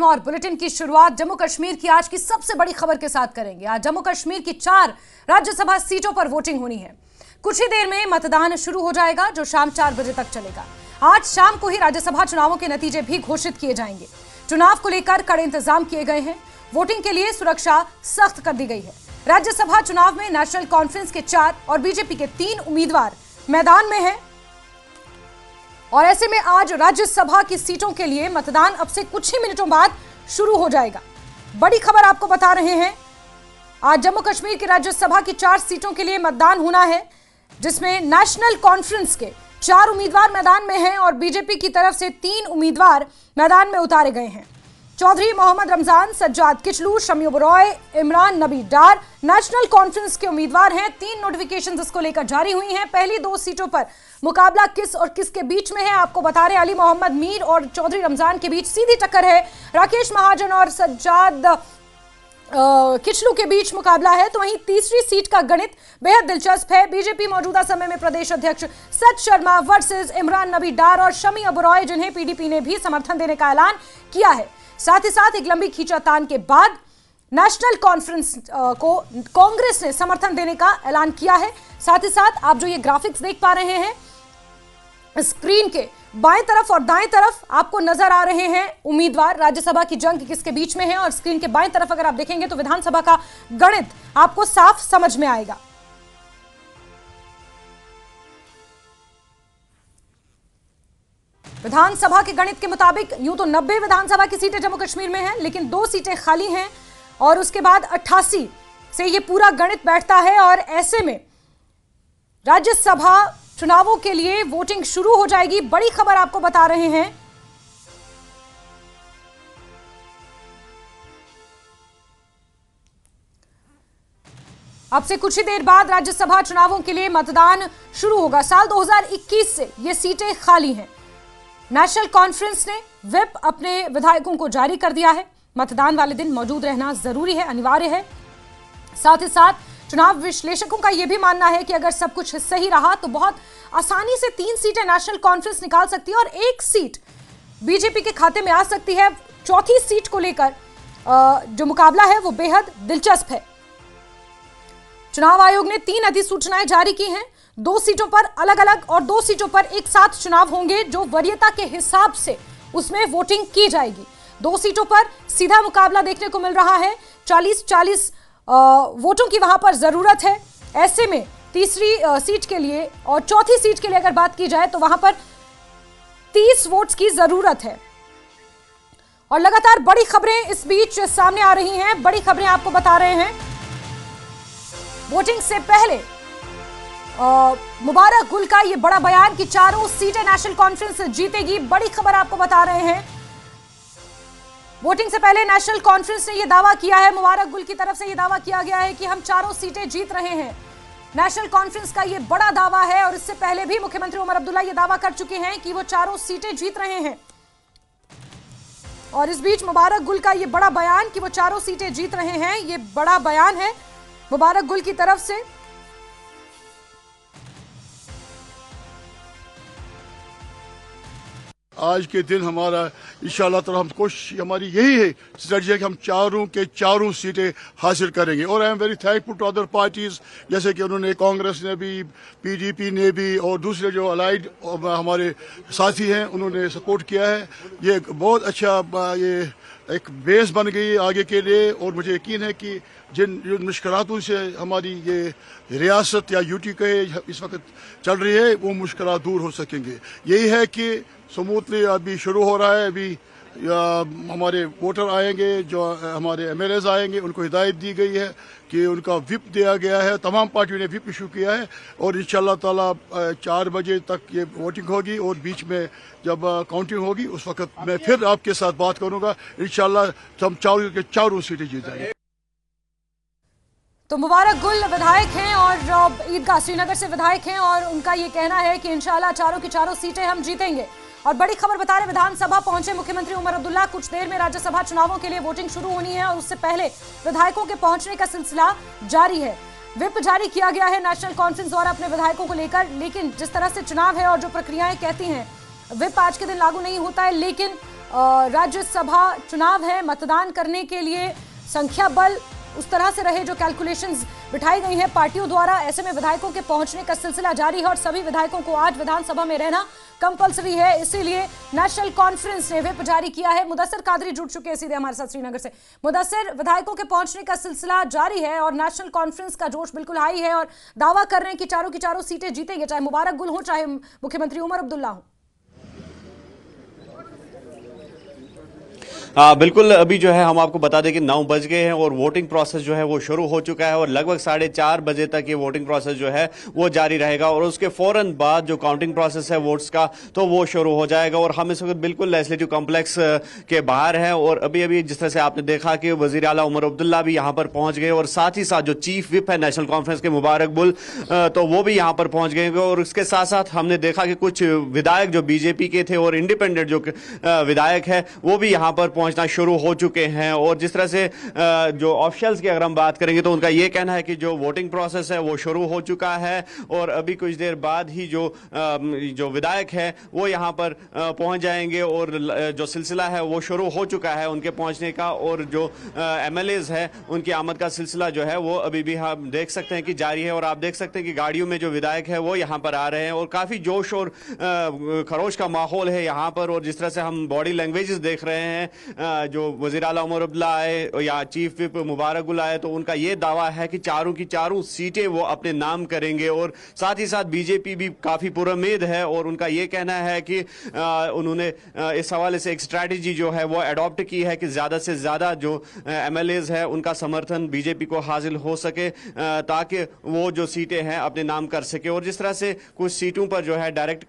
और बुलेटिन की शुरुआत जम्मू कश्मीर की आज की सबसे बड़ी खबर के साथ करेंगे। आज जम्मू कश्मीर की 4 राज्यसभा सीटों पर वोटिंग होनी है। कुछ ही देर में मतदान शुरू हो जाएगा जो शाम 4 बजे तक चलेगा। आज शाम को ही राज्यसभा चुनावों के नतीजे भी घोषित किए जाएंगे। चुनाव को लेकर कड़े इंतजाम किए गए हैं। वोटिंग के लिए सुरक्षा सख्त कर दी गई है। राज्यसभा चुनाव में नेशनल कॉन्फ्रेंस के 4 और बीजेपी के 3 उम्मीदवार मैदान में हैं और ऐसे में आज राज्यसभा की सीटों के लिए मतदान अब से कुछ ही मिनटों बाद शुरू हो जाएगा। बड़ी खबर आपको बता रहे हैं, आज जम्मू कश्मीर की राज्यसभा की 4 सीटों के लिए मतदान होना है, जिसमें नेशनल कॉन्फ्रेंस के 4 उम्मीदवार मैदान में हैं और बीजेपी की तरफ से 3 उम्मीदवार मैदान में उतारे गए हैं। चौधरी मोहम्मद रमजान, सज्जाद किचलू, शमी ओबरॉय, इमरान नबी डार नेशनल कॉन्फ्रेंस के उम्मीदवार हैं। 3 नोटिफिकेशंस इसको लेकर जारी हुई हैं। पहली 2 सीटों पर मुकाबला किस और किसके बीच में है आपको बता रहे, अली मोहम्मद मीर और चौधरी रमजान के बीच सीधी टक्कर है। राकेश महाजन और सज्जाद किचलू के बीच मुकाबला है। तो वहीं तीसरी सीट का गणित बेहद दिलचस्प है। बीजेपी मौजूदा समय में प्रदेश अध्यक्ष सच शर्मा वर्सेस इमरान नबी डार और शमी ओबरॉय, जिन्हें पीडीपी ने भी समर्थन देने का ऐलान किया है। साथ ही साथ एक लंबी खींचातान के बाद नेशनल कॉन्फ्रेंस को कांग्रेस ने समर्थन देने का ऐलान किया है। साथ ही साथ आप जो ये ग्राफिक्स देख पा रहे हैं, स्क्रीन के बाएं तरफ और दाएं तरफ आपको नजर आ रहे हैं उम्मीदवार। राज्यसभा की जंग किसके बीच में है और स्क्रीन के बाएं तरफ अगर आप देखेंगे तो विधानसभा का गणित आपको साफ समझ में आएगा। विधानसभा के गणित के मुताबिक यूं तो 90 विधानसभा की सीटें जम्मू कश्मीर में हैं, लेकिन 2 सीटें खाली हैं और उसके बाद 88 से ये पूरा गणित बैठता है और ऐसे में राज्यसभा चुनावों के लिए वोटिंग शुरू हो जाएगी। बड़ी खबर आपको बता रहे हैं, अब से कुछ ही देर बाद राज्यसभा चुनावों के लिए मतदान शुरू होगा। साल 2021 से ये सीटें खाली हैं। नेशनल कॉन्फ्रेंस ने व्हिप अपने विधायकों को जारी कर दिया है। मतदान वाले दिन मौजूद रहना जरूरी है, अनिवार्य है। साथ ही साथ चुनाव विश्लेषकों का यह भी मानना है कि अगर सब कुछ सही रहा तो बहुत आसानी से 3 सीटें नेशनल कॉन्फ्रेंस निकाल सकती है और 1 सीट बीजेपी के खाते में आ सकती है। चौथी सीट को लेकर जो मुकाबला है वो बेहद दिलचस्प है। चुनाव आयोग ने 3 अधिसूचनाएं जारी की हैं। 2 सीटों पर अलग अलग और 2 सीटों पर एक साथ चुनाव होंगे, जो वरीयता के हिसाब से उसमें वोटिंग की जाएगी। 2 सीटों पर सीधा मुकाबला देखने को मिल रहा है। 40-40 वोटों की वहां पर जरूरत है। ऐसे में तीसरी सीट के लिए और चौथी सीट के लिए अगर बात की जाए तो वहां पर 30 वोट्स की जरूरत है। और लगातार बड़ी खबरें इस बीच सामने आ रही हैं। बड़ी खबरें आपको बता रहे हैं, वोटिंग से पहले मुबारक गुल का ये बड़ा बयान कि 4 सीटें नेशनल कॉन्फ्रेंस जीतेगी। बड़ी खबर आपको बता रहे हैं, वोटिंग से पहले नेशनल कॉन्फ्रेंस ने यह दावा किया है, मुबारक गुल की तरफ से यह दावा किया गया है कि हम 4 सीटें जीत रहे हैं। नेशनल कॉन्फ्रेंस का यह बड़ा दावा है और इससे पहले भी मुख्यमंत्री उमर अब्दुल्ला यह दावा कर चुके हैं कि वो 4 सीटें जीत रहे हैं। और इस बीच मुबारक गुल का यह बड़ा बयान कि वो 4 सीटें जीत रहे हैं, यह बड़ा बयान है मुबारक गुल की तरफ से। आज के दिन हमारा इंशाअल्लाह ताला हम कोशिश हमारी यही है, स्ट्रेटजी है कि हम 4 के 4 सीटें हासिल करेंगे। और I am very thankful to other parties, जैसे कि उन्होंने कांग्रेस ने भी, पीडीपी ने भी और दूसरे जो अलाइड हमारे साथी हैं उन्होंने सपोर्ट किया है। ये बहुत अच्छा ये एक बेस बन गई है आगे के लिए। और मुझे यकीन है कि जिन मुश्किलातों से हमारी ये रियासत या यूटी के इस वक्त चल रही है वो मुश्किलात दूर हो सकेंगे। यही है कि स्मूथली अभी शुरू हो रहा है। अभी हमारे वोटर आएंगे, जो हमारे एमएलएज आएंगे, उनको हिदायत दी गई है कि उनका व्हिप दिया गया है। तमाम पार्टियों ने व्हिप इशू किया है और इंशाअल्लाह ताला 4 बजे तक ये वोटिंग होगी और बीच में जब काउंटिंग होगी उस वक्त मैं फिर आपके साथ बात करूंगा। इंशाअल्लाह हम 4 के 4 सीटें जीत जाएंगे। तो मुबारक गुल विधायक हैं और ईदगाह श्रीनगर से विधायक हैं और उनका ये कहना है कि इंशाअल्लाह 4 की 4 सीटें हम जीतेंगे। और बड़ी खबर बता रहे, विधानसभा पहुंचे मुख्यमंत्री उमर अब्दुल्ला। कुछ देर में राज्यसभा चुनावों के लिए वोटिंग शुरू होनी है और उससे पहले विधायकों के पहुंचने का सिलसिला जारी है। व्हिप जारी किया गया है नेशनल कॉन्फ्रेंस द्वारा अपने विधायकों को लेकर, लेकिन जिस तरह से चुनाव है और जो प्रक्रियाएं कहती हैं, व्हिप आज के दिन लागू नहीं होता है, लेकिन राज्यसभा चुनाव है, मतदान करने के लिए संख्या बल उस तरह से रहे जो कैलकुलेशंस बिठाई गई हैं पार्टियों द्वारा। ऐसे में विधायकों के पहुंचने का सिलसिला जारी है और सभी विधायकों को आज विधानसभा में रहना कंपलसरी है, इसीलिए नेशनल कॉन्फ्रेंस ने व्हिप जारी किया है। मुदस्सिर कादरी जुड़ चुके हैं सीधे हमारे साथ श्रीनगर से। मुदस्सिर, विधायकों के पहुंचने का सिलसिला जारी है और नेशनल कॉन्फ्रेंस का जोश बिल्कुल हाई है और दावा कर रहे हैं कि चारों की चारों सीटें जीतेंगे, चाहे मुबारक गुल हो चाहे मुख्यमंत्री उमर अब्दुल्ला हो। बिल्कुल, अभी जो है हम आपको बता दें कि 9 बज गए हैं और वोटिंग प्रोसेस जो है वो शुरू हो चुका है और लगभग 4:30 बजे तक ये वोटिंग प्रोसेस जो है वो जारी रहेगा और उसके फौरन बाद जो काउंटिंग प्रोसेस है वोट्स का तो वो शुरू हो जाएगा। और हम इस वक्त बिल्कुल लेजिस्लेटिव कॉम्प्लेक्स के बाहर हैं और अभी अभी जिस तरह से आपने देखा कि वजीर आला उमर अब्दुल्ला भी यहाँ पर पहुंच गए और साथ ही साथ जो चीफ विप है नेशनल कॉन्फ्रेंस के मुबारक बुल तो वो भी यहाँ पर पहुंच गए और उसके साथ साथ हमने देखा कि कुछ विधायक जो बीजेपी के थे और इंडिपेंडेंट जो विधायक है वो भी यहाँ पर पहुंचना शुरू हो चुके हैं। और जिस तरह से जो ऑफिशियल्स की अगर हम बात करेंगे तो उनका यह कहना है कि जो वोटिंग प्रोसेस है वो शुरू हो चुका है और अभी कुछ देर बाद ही जो विधायक है वो यहां पर पहुंच जाएंगे और जो सिलसिला है वो शुरू हो चुका है उनके पहुंचने का। और जो एमएलएज है उनकी आमद का सिलसिला जो है वो अभी भी हम देख सकते हैं कि जारी है और आप देख सकते हैं कि गाड़ियों में जो विधायक है वो यहां पर आ रहे हैं और काफी जोश और खरोश का माहौल है यहां पर। और जिस तरह से हम बॉडी लैंग्वेजेस देख रहे हैं, जो वजीर आला उमर अब्दुल्ला आए या चीफ विप मुबारक गुल आए तो उनका यह दावा है कि चारों की चारों सीटें वो अपने नाम करेंगे और साथ ही साथ बीजेपी भी काफी पुरुम्मीद है और उनका यह कहना है कि उन्होंने इस हवाले से एक स्ट्रैटेजी जो है वो अडॉप्ट की है कि ज्यादा से ज्यादा जो एमएलएज है उनका समर्थन बीजेपी को हासिल हो सके ताकि वो जो सीटें हैं अपने नाम कर सके। और जिस तरह से कुछ सीटों पर जो है डायरेक्ट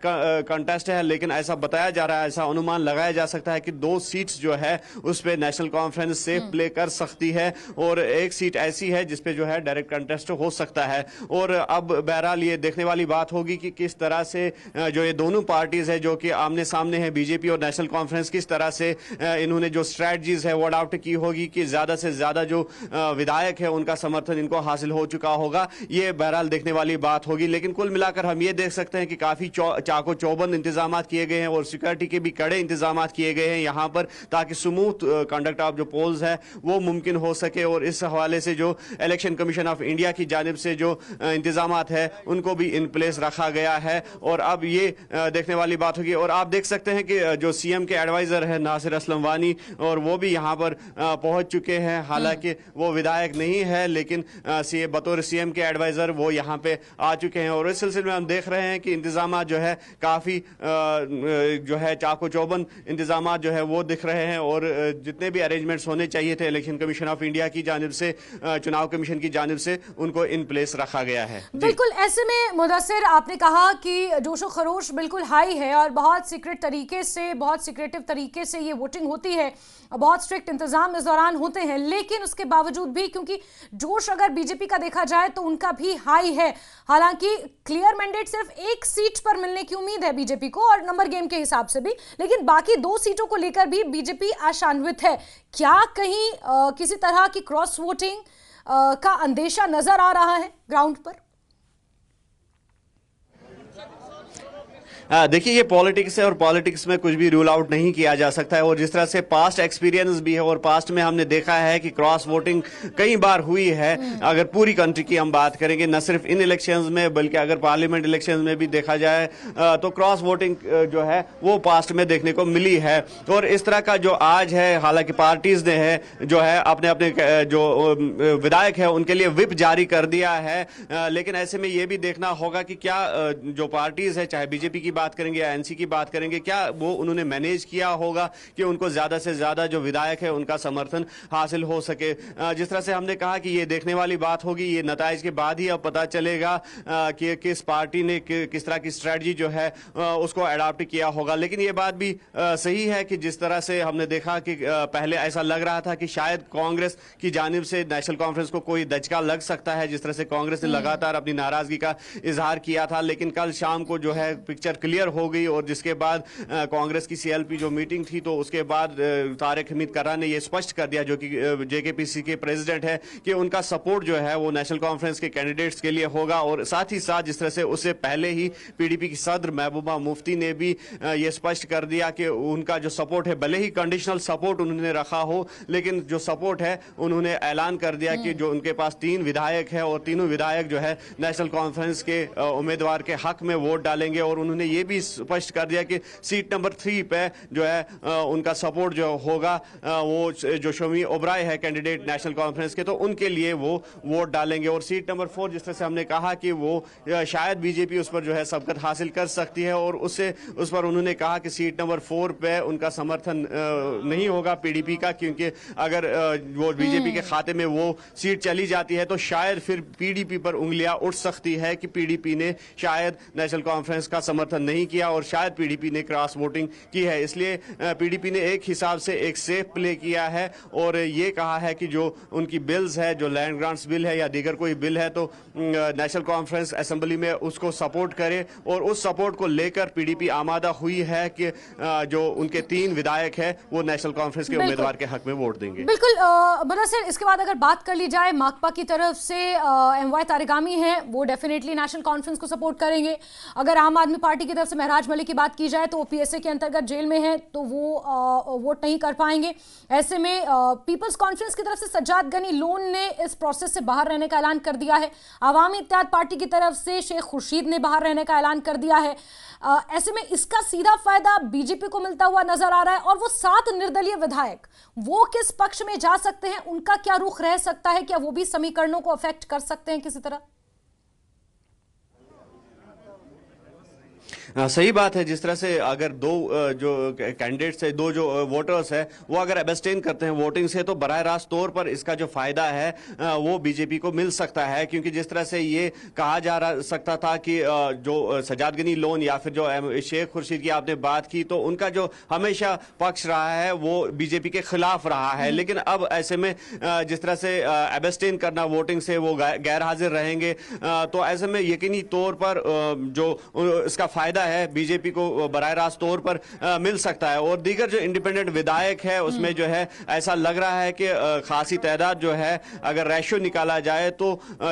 कंटेस्ट है, लेकिन ऐसा बताया जा रहा है, ऐसा अनुमान लगाया जा सकता है कि 2 सीट्स जो है उस पे नेशनल कॉन्फ्रेंस सेफ प्ले कर सकती है और एक सीट ऐसी है जिसपे जो है डायरेक्ट कंटेस्ट हो सकता है। और अब बहरहाल ये देखने वाली बात होगी कि किस तरह से जो ये दोनों पार्टीज है जो कि आमने सामने है बीजेपी और नेशनल कॉन्फ्रेंस, किस तरह से इन्होंने जो स्ट्रैटेजीज है वो अडॉप्ट की होगी कि ज्यादा से ज्यादा जो विधायक है उनका समर्थन इनको हासिल हो चुका होगा। ये बहरहाल देखने वाली बात होगी। लेकिन कुल मिलाकर हम ये देख सकते हैं कि काफी चाको चौबंद इंतजाम किए गए हैं और सिक्योरिटी के भी कड़े इंतजाम किए गए हैं यहाँ पर ताकि स्मूथ कंडक्ट ऑफ जो पोल्स है वो मुमकिन हो सके। और इस हवाले से जो इलेक्शन कमीशन ऑफ इंडिया की जानिब से जो इंतजाम है उनको भी इन प्लेस रखा गया है। और अब ये देखने वाली बात होगी। और आप देख सकते हैं कि जो सीएम के एडवाइजर है नासिर असलम वानी और वो भी यहाँ पर पहुंच चुके हैं, हालांकि वो विधायक नहीं है लेकिन बतौर सीएम के एडवाइजर वो यहाँ पे आ चुके हैं। और इस सिलसिले में हम देख रहे हैं कि इंतजाम जो है काफी जो है चाको चौबंद इंतजाम जो है वो दिख रहे हैं और जितने भी अरेंजमेंट्स होने चाहिए थे इलेक्शन कमीशन ऑफ इंडिया की जानिब से, चुनाव कमीशन की जानिब से, उनको इन प्लेस रखा गया है। बिल्कुल, ऐसे में मुदस्सिर आपने कहा कि जोशो खरोश बिल्कुल हाई है और बहुत सीक्रेट तरीके से, बहुत सीक्रेटिव तरीके से ये वोटिंग होती है, बहुत स्ट्रिक्ट इंतजाम इस दौरान होते हैं, लेकिन उसके बावजूद भी क्योंकि जोश अगर बीजेपी का देखा जाए तो उनका भी हाई है। हालांकि क्लियर मैंडेट सिर्फ एक सीट पर मिलने की उम्मीद है बीजेपी को और नंबर गेम के हिसाब से भी, लेकिन बाकी 2 सीटों को लेकर भी बीजेपी आशान्वित है। क्या कहीं किसी तरह की क्रॉस वोटिंग का अंदेशा नजर आ रहा है ग्राउंड पर? देखिए, ये पॉलिटिक्स है और पॉलिटिक्स में कुछ भी रूल आउट नहीं किया जा सकता है। और जिस तरह से पास्ट एक्सपीरियंस भी है और पास्ट में हमने देखा है कि क्रॉस वोटिंग कई बार हुई है। अगर पूरी कंट्री की हम बात करेंगे, न सिर्फ इन इलेक्शंस में बल्कि अगर पार्लियामेंट इलेक्शंस में भी देखा जाए तो क्रॉस वोटिंग जो है वो पास्ट में देखने को मिली है। और इस तरह का जो आज है, हालांकि पार्टीज ने है जो है अपने अपने जो विधायक है उनके लिए व्हिप जारी कर दिया है, लेकिन ऐसे में ये भी देखना होगा कि क्या जो पार्टीज है, चाहे बीजेपी की बात करेंगे या एनसी की बात करेंगे, क्या वो उन्होंने मैनेज किया होगा कि उनको ज्यादा से ज्यादा जो विधायक है उनका समर्थन हासिल हो सके। जिस तरह से हमने कहा कि ये देखने वाली बात होगी, ये नताइज के बाद ही अब पता चलेगा कि किस पार्टी ने किस तरह की स्ट्रेटजी जो है उसको अडॉप्ट किया होगा। लेकिन ये बात भी सही है कि जिस तरह से हमने देखा कि पहले ऐसा लग रहा था कि शायद कांग्रेस की जानिब से नेशनल कॉन्फ्रेंस को कोई दचका लग सकता है, जिस तरह से कांग्रेस ने लगातार अपनी नाराजगी का इजहार किया था, लेकिन कल शाम को जो है पिक्चर क्लियर हो गई और जिसके बाद कांग्रेस की सीएलपी जो मीटिंग थी तो उसके बाद तारिक हमीद कर्रा ने यह स्पष्ट कर दिया, जो कि जेकेपीसी के प्रेसिडेंट है, कि उनका सपोर्ट जो है वो नेशनल कॉन्फ्रेंस के कैंडिडेट्स के लिए होगा। और साथ ही साथ जिस तरह से उससे पहले ही पीडीपी की सदर महबूबा मुफ्ती ने भी यह स्पष्ट कर दिया कि उनका जो सपोर्ट है, भले ही कंडीशनल सपोर्ट उन्होंने रखा हो, लेकिन जो सपोर्ट है उन्होंने ऐलान कर दिया कि जो उनके पास 3 विधायक है और तीनों विधायक जो है नेशनल कॉन्फ्रेंस के उम्मीदवार के हक में वोट डालेंगे। और उन्होंने ये भी स्पष्ट कर दिया कि सीट नंबर 3 पे जो है उनका सपोर्ट जो होगा वो जो शमी ओबराय है कैंडिडेट नेशनल कॉन्फ्रेंस के, तो उनके लिए वो वोट डालेंगे। और सीट नंबर 4 जिस तरह से हमने कहा कि वो शायद बीजेपी उस पर जो है सबकत हासिल कर सकती है, और उस पर उन्होंने कहा कि सीट नंबर 4 पे उनका समर्थन नहीं होगा पीडीपी का, क्योंकि अगर वो बीजेपी के खाते में वो सीट चली जाती है तो शायद फिर पीडीपी पर उंगलियां उठ सकती है कि पीडीपी ने शायद नेशनल कॉन्फ्रेंस का समर्थन नहीं किया और शायद पीडीपी ने क्रॉस वोटिंग की है। इसलिए पीडीपी ने एक हिसाब से एक सेफ प्ले किया है और ये कहा है कि जो उनकी बिल्स है, जो लैंड ग्रांट्स बिल है या दीगर कोई बिल है, तो नेशनल कॉन्फ्रेंस असेंबली में उसको सपोर्ट करे। और उस सपोर्ट को लेकर पीडीपी आमादा हुई है कि जो उनके 3 विधायक है वो नेशनल कॉन्फ्रेंस के उम्मीदवार के हक में वोट देंगे। बिल्कुल मुदस्सिर, इसके बाद अगर बात कर ली जाए माकपा की तरफ से, एमवाई तारिगामी है वो डेफिनेटली नेशनल कॉन्फ्रेंस को सपोर्ट करेंगे। अगर आम आदमी पार्टी की तरफ से महराज मलिक की बात की जाए तो वो पीएसए के अंतर्गत जेल में है तो वो वोट नहीं कर पाएंगे। ऐसे में पीपल्स कॉन्फ्रेंस की तरफ से सज्जाद गनी लोन ने इस प्रोसेस से बाहर रहने का ऐलान कर दिया है। अवामी इत्तेहाद पार्टी की तरफ से शेख खुर्शीद ने बाहर रहने का ऐलान कर दिया है। ऐसे में इसका सीधा फायदा बीजेपी को मिलता हुआ नजर आ रहा है। और वो 7 निर्दलीय विधायक वो किस पक्ष में जा सकते हैं, उनका क्या रुख रह सकता है, क्या वो भी समीकरणों को अफेक्ट कर सकते हैं किसी तरह? सही बात है। जिस तरह से अगर 2 जो कैंडिडेट्स है, 2 जो वोटर्स है, वो अगर एब्सटेन करते हैं वोटिंग से तो बराह रास्त तौर पर इसका जो फायदा है वो बीजेपी को मिल सकता है। क्योंकि जिस तरह से ये कहा जा सकता था कि जो सज्जाद गनी लोन या फिर जो शेख खुर्शीद की आपने बात की, तो उनका जो हमेशा पक्ष रहा है वो बीजेपी के खिलाफ रहा है। लेकिन अब ऐसे में जिस तरह से एब्सटेन करना वोटिंग से, वो गैर हाजिर रहेंगे, तो ऐसे में यकीनी तौर पर जो इसका फायदा है बीजेपी को बराह रास्त तौर पर मिल सकता है। और दीगर जो इंडिपेंडेंट विधायक है उसमें जो है ऐसा लग रहा है कि खासी तादाद जो है, अगर रेशियो निकाला जाए तो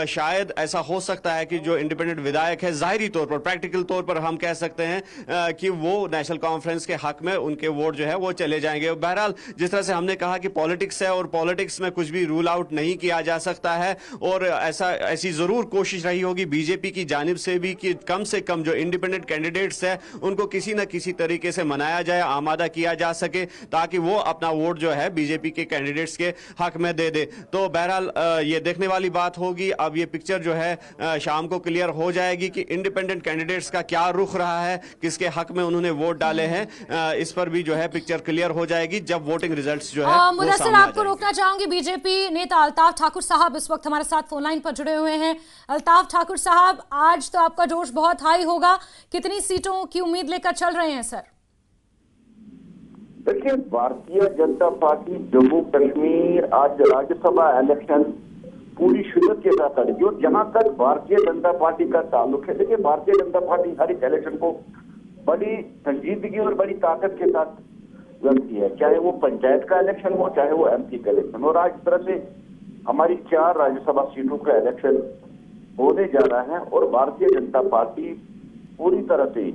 शायद ऐसा हो सकता है कि जो इंडिपेंडेंट विधायक है जाहिरी तौर पर, प्रैक्टिकल तौर पर हम कह सकते हैं कि वो नेशनल कॉन्फ्रेंस के हक में उनके वोट जो है वो चले जाएंगे। बहरहाल जिस तरह से हमने कहा कि पॉलिटिक्स है और पॉलिटिक्स में कुछ भी रूल आउट नहीं किया जा सकता है, और ऐसी जरूर कोशिश रही होगी बीजेपी की जानिब से भी कि कम से कम जो इंडिपेंडेंट कैंडिडेट्स है उनको किसी न किसी तरीके से मनाया जाए, आमादा किया जा सके, ताकि वो अपना वोट जो है बीजेपी के कैंडिडेट्स के हक में दे दे। तो बहरहाल ये देखने वाली बात होगी। अब ये पिक्चर जो है शाम को क्लियर हो जाएगी कि इंडिपेंडेंट कैंडिडेट्स का क्या रुख रहा है, किसके हक में उन्होंने वोट डाले हैं। इस पर भी जो है पिक्चर क्लियर हो जाएगी जब वोटिंग रिजल्ट्स जो है। मुदस्सिर, आपको रोकना चाहूंगी, बीजेपी नेता अल्ताफ ठाकुर साहब इस वक्त हमारे साथ फोन लाइन पर जुड़े हुए हैं। अल्ताफ ठाकुर साहब, आज तो आपका जोश बहुत हाई होगा, कितनी सीटों की उम्मीद लेकर चल रहे हैं सर? देखिए, भारतीय जनता पार्टी जम्मू कश्मीर आज राज्यसभा इलेक्शन पूरी शिद्दत के साथ लड़ेगी। और जहां तक भारतीय जनता पार्टी का ताल्लुक है, देखिए भारतीय जनता पार्टी हर एक इलेक्शन को बड़ी संजीदगी और बड़ी ताकत के साथ लड़ती है, चाहे वो पंचायत का इलेक्शन हो, चाहे वो एमपी का इलेक्शन। और आज तरह से हमारी 4 राज्यसभा सीटों का इलेक्शन होने जा रहा है और भारतीय जनता पार्टी पूरी तरह से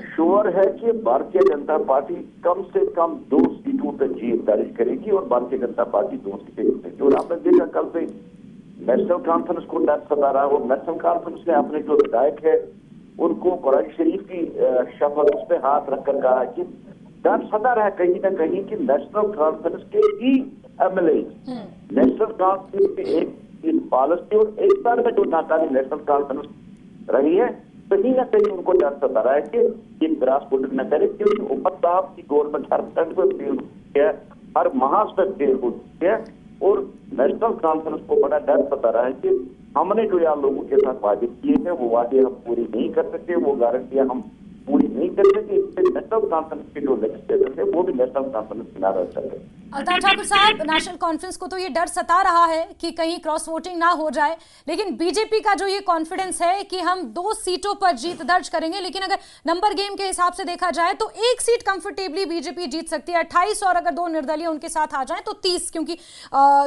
श्योर है कि भारतीय जनता पार्टी कम से कम 2 सीटों पर जीत दर्ज करेगी और भारतीय जनता पार्टी 2 सीटें जीतेगी। और आपने देखा कल से नेशनल कॉन्फ्रेंस को डर सता रहा, और नेशनल कॉन्फ्रेंस ने अपने जो विधायक है उनको कुरान शरीफ की शपथ उस पर हाथ रखकर कहा कि डर सता रहा है कहीं ना कहीं कि नेशनल कॉन्फ्रेंस के ही एमएलए नेशनल कॉन्फ्रेंस की एक पॉलिसी और एक साल में जो नाकामी नेशनल कॉन्फ्रेंस रही है, कहीं ना कहीं उनको डर सता रहा है कि ये ग्रास वोटिंग न करे, क्योंकि उमर साहब की गवर्नमेंट हर फ्रंट पर फेल हुई है, हर महाज पर फेल हुई है। और नेशनल कॉन्फ्रेंस को बड़ा डर सता रहा है कि हमने जो यार लोगों के साथ वादे किए हैं वो वादे हम पूरी नहीं कर सकते, वो गारंटियां हम पूरी नहीं कर सकते। इससे नेशनल कॉन्फ्रेंस के जो लेजिस्लेटर है वो भी नेशनल कॉन्फ्रेंस किनारा चल रहे हैं। अल्ताफ ठाकुर साहब, नेशनल कॉन्फ्रेंस को तो ये डर सता रहा है कि कहीं क्रॉस वोटिंग ना हो जाए, लेकिन बीजेपी का जो ये कॉन्फिडेंस है कि हम 2 सीटों पर जीत दर्ज करेंगे, लेकिन अगर नंबर गेम के हिसाब से देखा जाए तो 1 सीट कंफर्टेबली बीजेपी जीत सकती है 28, और अगर 2 निर्दलीय उनके साथ आ जाए तो 30, क्योंकि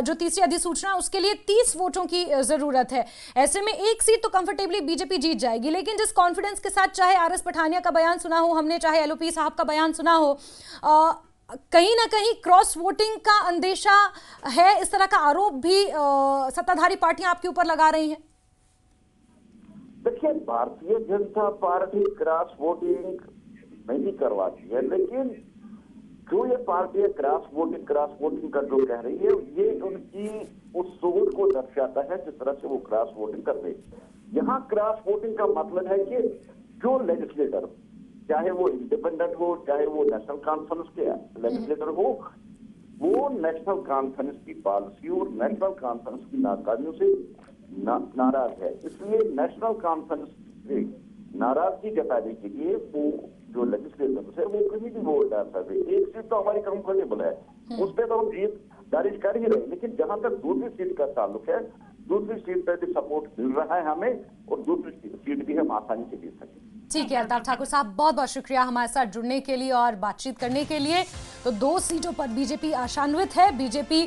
जो तीसरी अधिसूचना उसके लिए 30 वोटों की जरूरत है। ऐसे में 1 सीट तो कंफर्टेबली बीजेपी जीत जाएगी। लेकिन जिस कॉन्फिडेंस के साथ चाहे आरएस पठानिया का बयान सुना हो हमने, चाहे एलओपी साहब का बयान सुना हो, कहीं ना कहीं क्रॉस वोटिंग का अंदेशा है, इस तरह का आरोप भी सत्ताधारी पार्टियां आपके ऊपर लगा रही हैं। देखिए, Bharatiya Janata party cross voting नहीं करवाती है, लेकिन जो ये पार्टी क्रॉस वोटिंग का जो कह रही है, ये उनकी उस सोच को दर्शाता है जिस तरह से वो क्रॉस वोटिंग करते हैं। यहाँ क्रॉस वोटिंग का मतलब है कि जो लेजिस्लेटर, चाहे वो इंडिपेंडेंट हो, चाहे वो नेशनल कॉन्फ्रेंस के लेजिस्लेटर हो, वो नेशनल कॉन्फ्रेंस की पॉलिसी और नेशनल कॉन्फ्रेंस की नाकामियों से नाराज है। इसलिए नेशनल कॉन्फ्रेंस से नाराजगी जताने के लिए वो जो लेजिस्लेटर है वो कहीं भी वोट डाल सकते। 1 सीट तो हमारी कंफर्टेबल है, उस पर तो हम जीत दर्ज कर ही रहे, लेकिन जहां तक दूसरी सीट का ताल्लुक है, दूसरी सीट पर भी सपोर्ट मिल रहा है हमें, और दूसरी सीट भी हम आसानी से जीत सकें। ठीक है अल्ताफ ठाकुर साहब, बहुत बहुत शुक्रिया हमारे साथ जुड़ने के लिए और बातचीत करने के लिए। तो 2 सीटों पर बीजेपी आशान्वित है। बीजेपी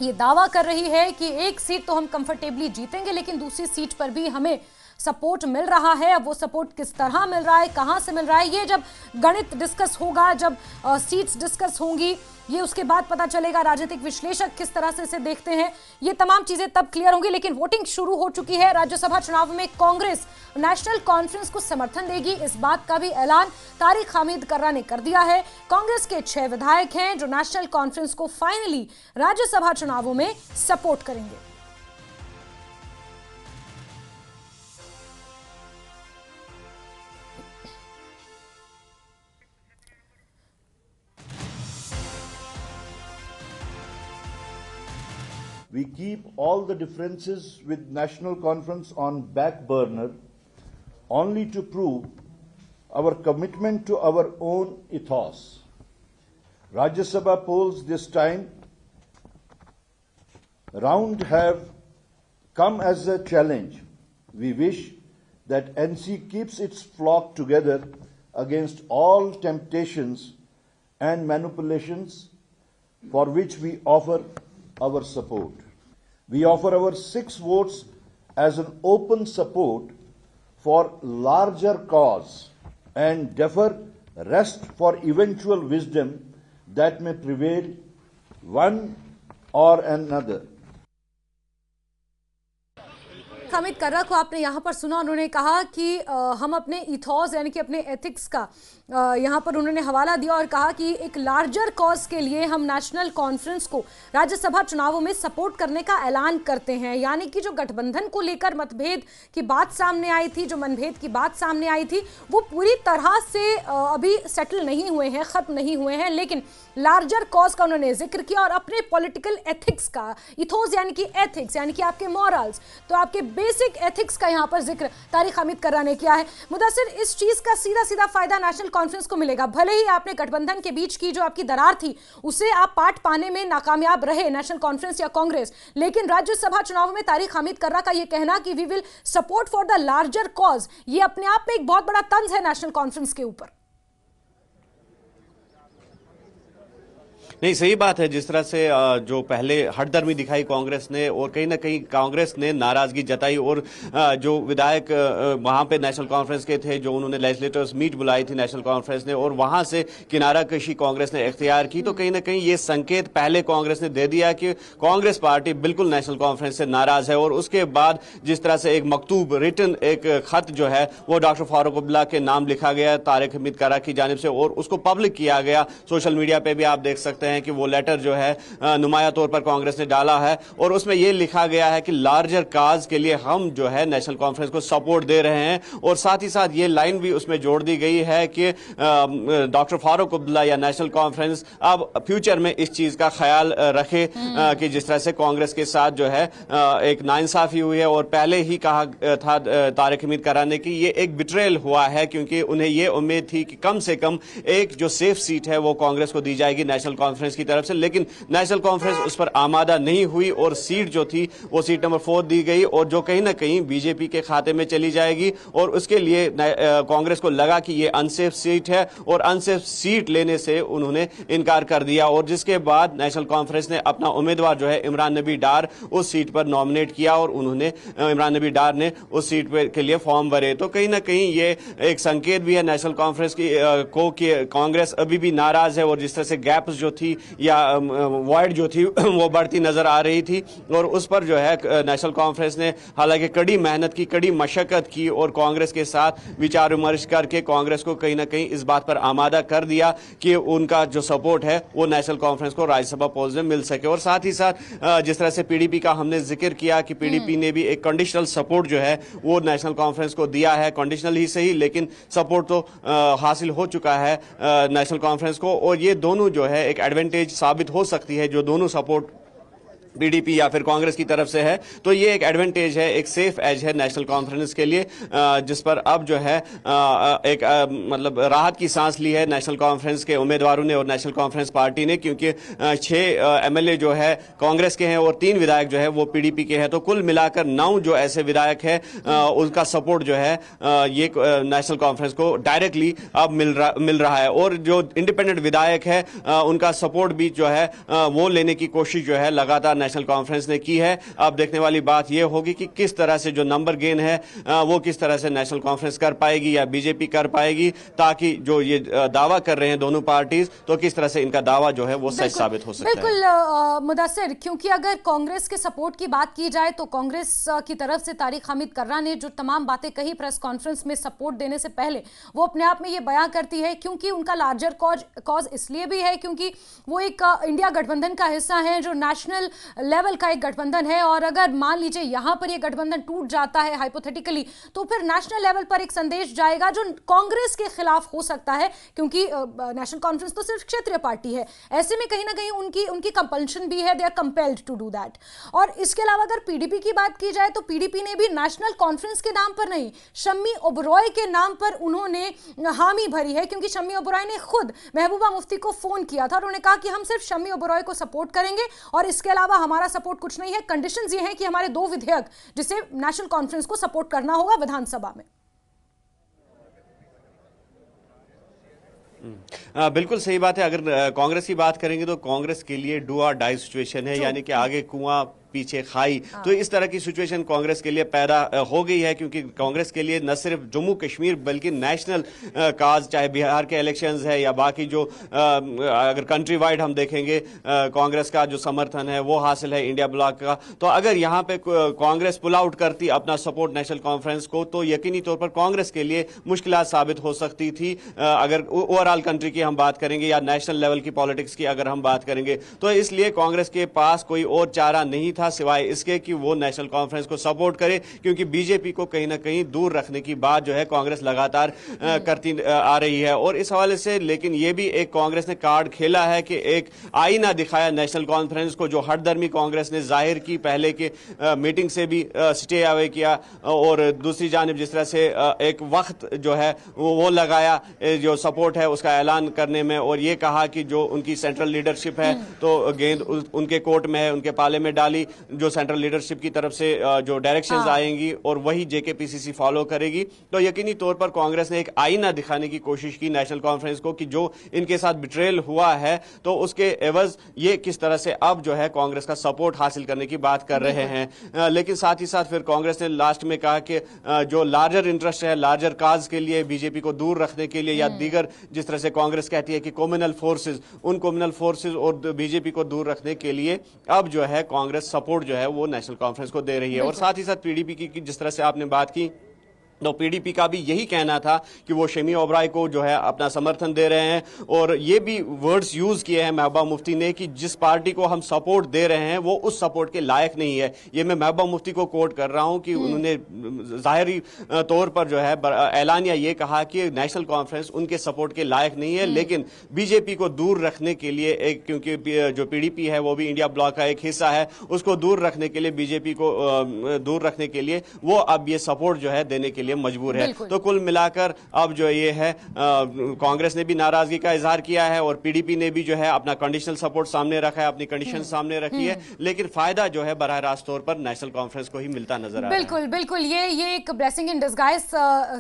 ये दावा कर रही है कि 1 सीट तो हम कंफर्टेबली जीतेंगे, लेकिन दूसरी सीट पर भी हमें सपोर्ट मिल रहा है। अब वो सपोर्ट किस तरह मिल रहा है, कहां से मिल रहा है, ये जब गणित डिस्कस होगा, जब सीट्स डिस्कस होंगी, ये उसके बाद पता चलेगा। राजनीतिक विश्लेषक किस तरह से इसे देखते हैं, ये तमाम चीजें तब क्लियर होंगी। लेकिन वोटिंग शुरू हो चुकी है। राज्यसभा चुनाव में कांग्रेस नेशनल कॉन्फ्रेंस को समर्थन देगी, इस बात का भी ऐलान तारिक हमीद कर्रा ने कर दिया है। कांग्रेस के 6 विधायक हैं जो नेशनल कॉन्फ्रेंस को फाइनली राज्यसभा चुनावों में सपोर्ट करेंगे। We keep all the differences with National Conference on back burner only to prove our commitment to our own ethos. Rajya Sabha polls this time round have come as a challenge. We wish that NC keeps its flock together against all temptations and manipulations for which we offer our support. We offer our 6 votes as an open support for larger cause and defer rest for eventual wisdom that may prevail one or another. Hamid कर्रा को आपने यहाँ पर सुना, उन्होंने कहा कि हम अपने इथॉस यानी कि अपने एथिक्स का यहाँ पर उन्होंने हवाला दिया और कहा कि एक लार्जर कॉज के लिए हम नेशनल कॉन्फ्रेंस को राज्यसभा चुनावों में सपोर्ट करने का ऐलान करते हैं। यानी कि जो गठबंधन को लेकर मतभेद की बात सामने आई थी, जो मनभेद की बात सामने आई थी, वो पूरी तरह से अभी सेटल नहीं हुए हैं, खत्म नहीं हुए हैं, लेकिन लार्जर कॉज का उन्होंने जिक्र किया और अपने पॉलिटिकल एथिक्स का, इथोस यानी कि एथिक्स यानी कि आपके मॉरल्स, तो आपके बेसिक एथिक्स का यहाँ पर जिक्र तारिक हमीद कर्रा ने किया है। मुदस्सिर, इस चीज का सीधा सीधा फायदा नेशनल कॉन्फ्रेंस को मिलेगा। भले ही आपने गठबंधन के बीच की जो आपकी दरार थी उसे आप पाट पाने में नाकामयाब रहे नेशनल कॉन्फ्रेंस या कांग्रेस, लेकिन राज्यसभा चुनाव में तारिक हमीद कर्रा का यह कहना कि we will support for the larger cause, ये अपने आप में एक बहुत बड़ा तंज है नेशनल कॉन्फ्रेंस के ऊपर। नहीं, सही बात है। जिस तरह से जो पहले हठधर्मी दिखाई कांग्रेस ने और कहीं ना कहीं कांग्रेस ने नाराजगी जताई और जो विधायक वहां पे नेशनल कॉन्फ्रेंस के थे, जो उन्होंने लेजिस्लेटर्स मीट बुलाई थी नेशनल कॉन्फ्रेंस ने और वहां से किनारा कशी कांग्रेस ने इख्तियार की, तो कहीं ना कहीं ये संकेत पहले कांग्रेस ने दे दिया कि कांग्रेस पार्टी बिल्कुल नेशनल कॉन्फ्रेंस से नाराज है। और उसके बाद जिस तरह से एक मकतूब रिटन एक खत जो है वो डॉक्टर फारूक अब्दुल्ला के नाम लिखा गया तारिक हमीद कर्रा की जानिब से और उसको पब्लिक किया गया। सोशल मीडिया पे भी आप देख सकते हैं कि वो लेटर जो है नुमाया तौर पर कांग्रेस ने डाला है और उसमें यह लिखा गया है कि लार्जर काज के लिए हम जो है नेशनल कॉन्फ्रेंस को सपोर्ट दे रहे हैं। और साथ ही साथ ये लाइन भी उसमें जोड़ दी गई है कि डॉक्टर फारूक अब्दुल्ला या नेशनल कॉन्फ्रेंस अब फ्यूचर में इस चीज का ख्याल रखे कि जिस तरह से कांग्रेस के साथ जो है एक नाइंसाफी हुई है और पहले ही कहा था तारिक हमीद कर्रा ने कि ये एक बिट्रेल हुआ है, क्योंकि उन्हें ये उम्मीद थी कि कम से कम एक जो सेफ सीट है वो कांग्रेस को दी जाएगी नेशनल कॉन्फ्रेंस कॉन्फ्रेंस की तरफ से, लेकिन नेशनल कॉन्फ्रेंस उस पर आमादा नहीं हुई और सीट जो थी वो सीट नंबर 4 दी गई और जो कहीं ना कहीं बीजेपी के खाते में चली जाएगी। और उसके लिए कांग्रेस को लगा कि ये अनसेफ सीट है और अनसेफ सीट लेने से उन्होंने इनकार कर दिया। और जिसके बाद नेशनल कॉन्फ्रेंस ने अपना उम्मीदवार जो है इमरान नबी डार उस सीट पर नॉमिनेट किया और उन्होंने इमरान नबी डार ने उस सीट के लिए फॉर्म भरे। तो कहीं ना कहीं ये एक संकेत भी है नेशनल कॉन्फ्रेंस को कि कांग्रेस अभी भी नाराज है और जिस तरह से गैप्स जो थी या वॉइड जो थी वो बढ़ती नजर आ रही थी। और उस पर जो है नेशनल कॉन्फ्रेंस ने हालांकि कड़ी मेहनत की, कड़ी मशक्कत की और कांग्रेस के साथ विचार विमर्श करके कांग्रेस को कहीं ना कहीं इस बात पर आमादा कर दिया कि उनका जो सपोर्ट है वो नेशनल कॉन्फ्रेंस को राज्यसभा पोल्स में मिल सके। और साथ ही साथ जिस तरह से पीडीपी का हमने जिक्र किया कि पीडीपी ने भी एक कंडीशनल सपोर्ट जो है वो नेशनल कॉन्फ्रेंस को दिया है, कंडीशनल ही सही लेकिन सपोर्ट तो हासिल हो चुका है नेशनल कॉन्फ्रेंस को। और ये दोनों जो है एक एडवांटेज साबित हो सकती है, जो दोनों सपोर्ट पीडीपी या फिर कांग्रेस की तरफ से है तो ये एक एडवांटेज है, एक सेफ एज है नेशनल कॉन्फ्रेंस के लिए, जिस पर अब जो है एक मतलब राहत की सांस ली है नेशनल कॉन्फ्रेंस के उम्मीदवारों ने और नेशनल कॉन्फ्रेंस पार्टी ने, क्योंकि 6 एमएलए जो है कांग्रेस के हैं और 3 विधायक जो है वो पीडीपी के हैं। तो कुल मिलाकर 9 जो ऐसे विधायक है उनका सपोर्ट जो है ये नेशनल कॉन्फ्रेंस को डायरेक्टली अब मिल रहा है। और जो इंडिपेंडेंट विधायक है उनका सपोर्ट भी जो है वो लेने की कोशिश जो है लगातार नेशनल कॉन्फ्रेंस ने की है। अब देखने वाली बात यह होगी कि किस तरह से जो नंबर गेन है वो किस तरह से नेशनल कॉन्फ्रेंस कर पाएगी या बीजेपी कर पाएगी, ताकि जो ये दावा कर रहे हैं दोनों पार्टीज तो किस तरह से इनका दावा जो है वो सच साबित हो सकता है। बिल्कुल मुदस्सिर, क्योंकि अगर कांग्रेस के सपोर्ट की बात की जाए तो कांग्रेस की तरफ से तारिक हामिद कर्रा ने जो तमाम बातें कही प्रेस कॉन्फ्रेंस में सपोर्ट देने से पहले, वो अपने आप में ये बयां करती है क्योंकि उनका लार्जर कॉज इसलिए भी है क्योंकि वो एक इंडिया गठबंधन का हिस्सा है जो नेशनल लेवल का एक गठबंधन है। और अगर मान लीजिए यहां पर ये गठबंधन टूट जाता है हाइपोथेटिकली, तो फिर नेशनल लेवल पर एक संदेश जाएगा जो कांग्रेस के खिलाफ हो सकता है, क्योंकि नेशनल कॉन्फ्रेंस तो सिर्फ क्षेत्रीय पार्टी है। ऐसे में कहीं ना कहीं उनकी कंपल्शन भी है, they are compelled to do that. और इसके अलावा अगर पीडीपी की बात की जाए तो पीडीपी ने भी नेशनल कॉन्फ्रेंस के नाम पर नहीं, शम्मी ओबरॉय के नाम पर उन्होंने हामी भरी है, क्योंकि शम्मी ओबरॉय ने खुद महबूबा मुफ्ती को फोन किया था और उन्होंने कहा कि हम सिर्फ शम्मी ओबरॉय को सपोर्ट करेंगे और इसके अलावा हमारा सपोर्ट कुछ नहीं है। कंडीशंस ये हैं कि हमारे 2 विधेयक जिसे नेशनल कॉन्फ्रेंस को सपोर्ट करना होगा विधानसभा में। बिल्कुल सही बात है। अगर कांग्रेस की बात करेंगे तो कांग्रेस के लिए डू और डाई सिचुएशन है, यानी कि आगे कुआं पीछे खाई। तो इस तरह की सिचुएशन कांग्रेस के लिए पैदा हो गई है, क्योंकि कांग्रेस के लिए न सिर्फ जम्मू कश्मीर बल्कि नेशनल काज, चाहे बिहार के इलेक्शंस है या बाकी जो अगर कंट्री वाइड हम देखेंगे कांग्रेस का जो समर्थन है वो हासिल है इंडिया ब्लॉक का। तो अगर यहाँ पे कांग्रेस पुल आउट करती अपना सपोर्ट नेशनल कॉन्फ्रेंस को तो यकीनी तौर पर कांग्रेस के लिए मुश्किलात साबित हो सकती थी। अगर ओवरऑल कंट्री की हम बात करेंगे या नेशनल लेवल की पॉलिटिक्स की अगर हम बात करेंगे, तो इसलिए कांग्रेस के पास कोई और चारा नहीं था सिवाय इसके कि वो नेशनल कॉन्फ्रेंस को सपोर्ट करे, क्योंकि बीजेपी को कहीं ना कहीं दूर रखने की बात जो है कांग्रेस लगातार करती आ रही है। और इस हवाले से लेकिन ये भी एक कांग्रेस ने कार्ड खेला है कि एक आईना दिखाया नेशनल कॉन्फ्रेंस को, जो हठधर्मी कांग्रेस ने जाहिर की पहले के मीटिंग से भी स्टे अवे किया, और दूसरी जानिब जिस तरह से एक वक्त जो है वो लगाया जो सपोर्ट है उसका ऐलान करने में, और ये कहा कि जो उनकी सेंट्रल लीडरशिप है तो गेंद उनके कोर्ट में है, उनके पाले में डाली, जो सेंट्रल लीडरशिप की तरफ से जो डायरेक्शंस आएंगी और वही जेकेपीसीसी फॉलो करेगी। तो यकीनी तौर पर कांग्रेस ने एक आईना दिखाने की कोशिश की नेशनल कॉन्फ्रेंस को कि जो इनके साथ बिट्रेल हुआ है तो उसके एवज ये किस तरह से अब जो है कांग्रेस का सपोर्ट हासिल करने की बात कर रहे हैं। लेकिन साथ ही साथ फिर कांग्रेस ने लास्ट में कहा कि जो लार्जर इंटरेस्ट है, लार्जर काज के लिए बीजेपी को दूर रखने के लिए या दीगर जिस तरह से कांग्रेस कहती है कि कम्युनल फोर्सेज, उन कम्युनल फोर्सेज और बीजेपी को दूर रखने के लिए अब जो है कांग्रेस सपोर्ट जो है वो नेशनल कॉन्फ्रेंस को दे रही है। और साथ ही साथ पीडीपी की जिस तरह से आपने बात की तो पीडीपी का भी यही कहना था कि वो शम्मी ओबराय को जो है अपना समर्थन दे रहे हैं, और ये भी वर्ड्स यूज किए हैं महबूबा मुफ्ती ने कि जिस पार्टी को हम सपोर्ट दे रहे हैं वो उस सपोर्ट के लायक नहीं है। ये मैं महबूबा मुफ्ती को कोट कर रहा हूं कि उन्होंने जाहिरी तौर पर जो है ऐलानिया ये कहा कि नेशनल कॉन्फ्रेंस उनके सपोर्ट के लायक नहीं है, लेकिन बीजेपी को दूर रखने के लिए एक, क्योंकि जो पीडीपी है वो भी इंडिया ब्लॉक का एक हिस्सा है, उसको दूर रखने के लिए बीजेपी को दूर रखने के लिए वो अब ये सपोर्ट जो है देने के लिए मजबूर है। बिल्कुल। तो कुल मिलाकर अब जो ये है कांग्रेस ने भी नाराजगी का इजहार किया है और पीडीपी ने भी जो है अपना कंडीशनल सपोर्ट सामने रखा है, अपनी कंडीशन सामने रखी है, लेकिन फायदा जो है बराह रास्त तौर पर नेशनल कॉन्फ्रेंस को ही मिलता नजर आ रहा है। बिल्कुल बिल्कुल, ये एक ब्लेसिंग इन डिस्गाइज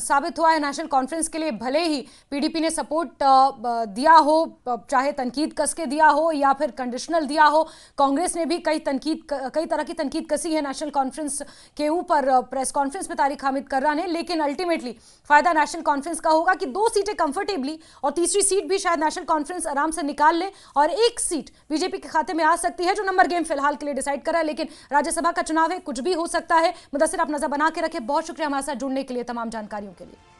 साबित हुआ है नेशनल कॉन्फ्रेंस के लिए। भले ही पीडीपी ने सपोर्ट दिया हो, चाहे तनकीद कस के दिया हो या फिर कंडीशनल दिया हो, कांग्रेस ने भी कई तरह की तनकीद कसी है नेशनल कॉन्फ्रेंस के ऊपर प्रेस कॉन्फ्रेंस में तारिक हामिद कर्रा ने, लेकिन अल्टीमेटली फायदा नेशनल कॉन्फ्रेंस का होगा कि 2 सीटें कंफर्टेबली और तीसरी सीट भी शायद नेशनल कॉन्फ्रेंस आराम से निकाल ले और एक सीट बीजेपी के खाते में आ सकती है, जो नंबर गेम फिलहाल के लिए डिसाइड कर रहा है। लेकिन राज्यसभा का चुनाव है, कुछ भी हो सकता है। मुदस्सिर, आप नजर बना के रखें। बहुत शुक्रिया हमारे साथ जुड़ने के लिए, तमाम जानकारियों के लिए।